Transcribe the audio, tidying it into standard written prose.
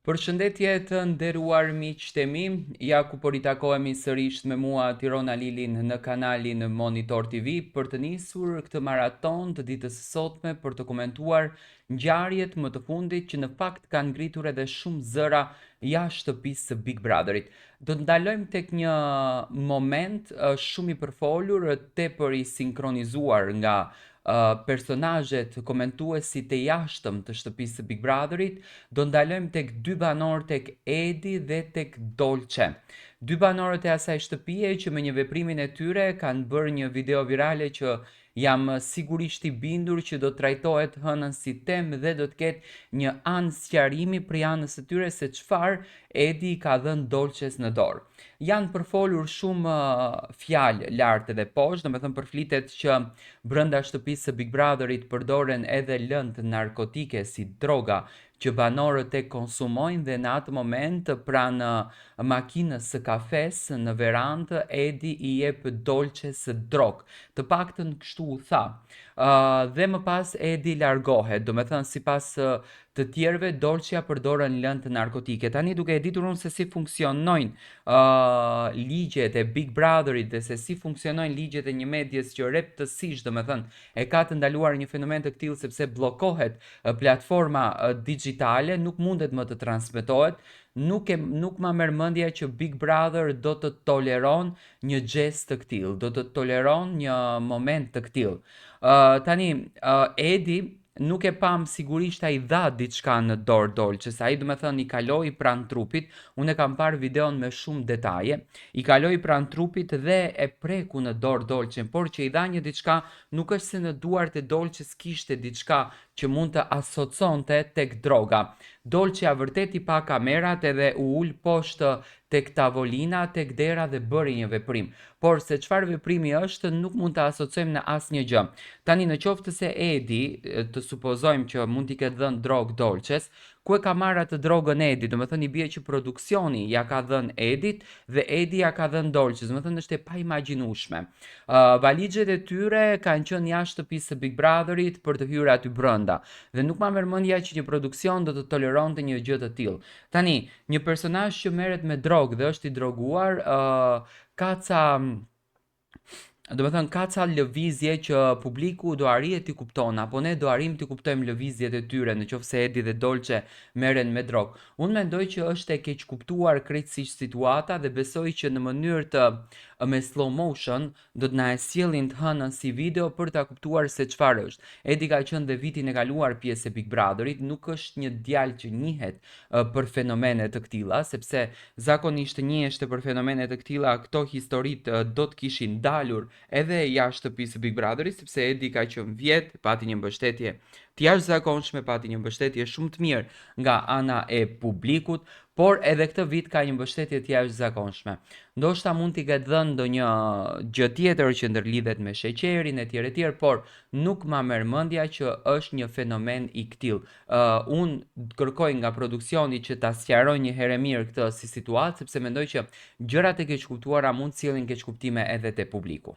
Përshëndetje të nderuar miqtë e mi, ja ku po ritakohemi sërish me mua Tirona Lilin në kanalin Monitor TV për të nisur këtë maraton të ditës së sotme për të komentuar ngjarjet më të fundit që në fakt kanë ngritur edhe shumë zëra jashtë shtëpisë së Big Brotherit. Do të ndalojmë tek një moment shumë i përfolur, tepër i sinkronizuar nga personazhet komentuesi të jashtëm të shtëpisë së Big Brotherit. Do ndalojmë tek dy banor, tek Edi dhe tek Dolce. Dy banorët e asaj shtëpie që me një veprimin e tyre kanë bërë një video virale që jam sigurisht i bindur që do të trajtohet hënën si temë dhe do të ketë një anë sqarimi për anës së tyre se çfarë Edi ka dhënë Dolces në dorë. Janë përfolur shumë fjalë lart edhe poshtë, domethënë përflitet që brenda shtëpisë së Big Brotherit përdoren edhe lëndë narkotike si droga që banorët e konsumojnë dhe në atë moment pranë makinës së kafes në verandë Edi i jep Dolces drog. Të paktën kështu u tha. Dhe më pas Edi largohet, do me thënë si pas të tjerve Dolcia përdorën lëndë narkotike. Tani duke e ditur unë se si funksionojnë ligjet e Big Brotherit dhe se si funksionojnë ligjet e një medjes që reptësisht, do me thënë, e ka të ndaluar një fenomen të këtillë sepse bllokohet platforma digjitale, nuk mundet më të transmetohet. Nuk ma merr mendja që Big Brother do të toleron një gest të këtillë, do të toleron një moment të këtillë. Tani, Edi nuk e pam sigurisht ai dha diçka në dorë Dolces, ai do me thënë i kaloi pranë trupit, unë e kam parë videon me shumë detaje, i kaloi pranë trupit dhe e preku në dorë Dolcen, por që i dha një diçka nuk është se në duart e Dolces kishte diçka që mund të asoconte tek droga. Dolcia vërtet i pa kamerat edhe u ul poshtë tek tavolina, tek dera dhe bëri një veprim. Por se çfarë veprimi është nuk mund të asocojmë në asnjë gjë. Tani në qoftë se Edi, të supozojmë që mund t'i ketë dhënë drog Dolces, ku e ka marrë atë drogën Edi, do me thënë i bie që produksioni ja ka dhënë Edit dhe Edi ja ka dhënë Dolces, do me thënë është e pa imagjinueshme. Valigjet e tyre kanë qenë jashtë shtëpisë së Big Brotherit për të hyrë aty brenda dhe nuk ma merr mendja që një produksion do të toleronte një gjë të tillë. Tani, një personazh që merret me drogë dhe është i droguar, ka ca lëvizje që publiku do arrihet t'i kupton, apo ne do arrijmë t'i kuptojmë lëvizjet e tyre në qoftë se Edi dhe Dolce merren me drogë. Unë mendoj që është e keq kuptuar krejtësisht situata dhe besoj që në mënyrë të me slow motion do të na e sjellin të hënën si video për ta kuptuar se çfarë është. Edi ka qenë dhe vitin e kaluar pjesë e Big Brotherit, nuk është një djalë që njihet për fenomene të këtilla, sepse zakonisht njiheshte për fenomene të këtilla, këto historitë do të kishin dalur edhe jashtë shtëpisë së Big Brotherit, sepse Edi ka qenë vjet, pati një mbështetje të jashtëzakonshme, pati një mbështetje shumë të mirë nga ana e publikut, por edhe këtë vit ka një mbështetje të jashtëzakonshme. Ndoshta mund t'i ketë dhënë ndonjë gjë tjetër që ndërlidhet me sheqerin etj, por nuk ma merr mendja që është një fenomen i këtill. Unë kërkoj nga produksioni që ta sqarojë një herë mirë këtë si situatë, sepse mendoj që gjërat e keqkuptuara mund të sjellin keqkuptime edhe te publiku.